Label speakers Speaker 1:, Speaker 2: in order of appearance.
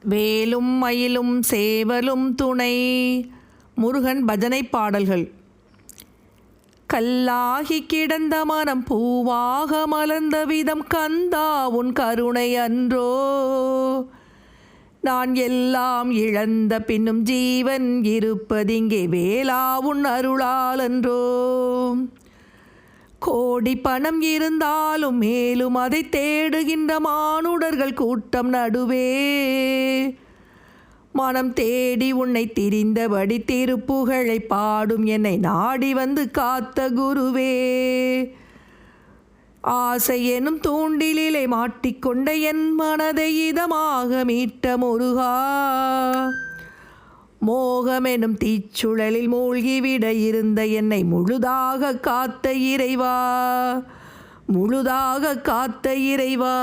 Speaker 1: வேலும் மயிலும் சேவலும் துணை. முருகன் பஜனை பாடல்கள். கல்லாகி கிடந்த மனம் பூவாக மலர்ந்த விதம் கந்தா உன் கருணை அன்றோ. நான் எல்லாம் இழந்த பின்னும் ஜீவன் இருப்பதிங்கே வேளா உன் அருளாலன்றோ. கோடி பணம் இருந்தாலும் மேலும் அதை தேடுகின்ற மானுடர்கள் கூட்டம் நடுவே மனம் தேடி உன்னை திரிந்தபடி திருப்புகழை பாடும் என்னை நாடி வந்து காத்த குருவே. ஆசை எனும் தூண்டிலே மாட்டிக்கொண்ட என் மனதை இதமாக மீட்ட முருகா. மோகமெனும் தீச்சுழலில் மூழ்கிவிட இருந்த என்னை முழுதாக காத்த இறைவா, முழுதாக காத்த இறைவா.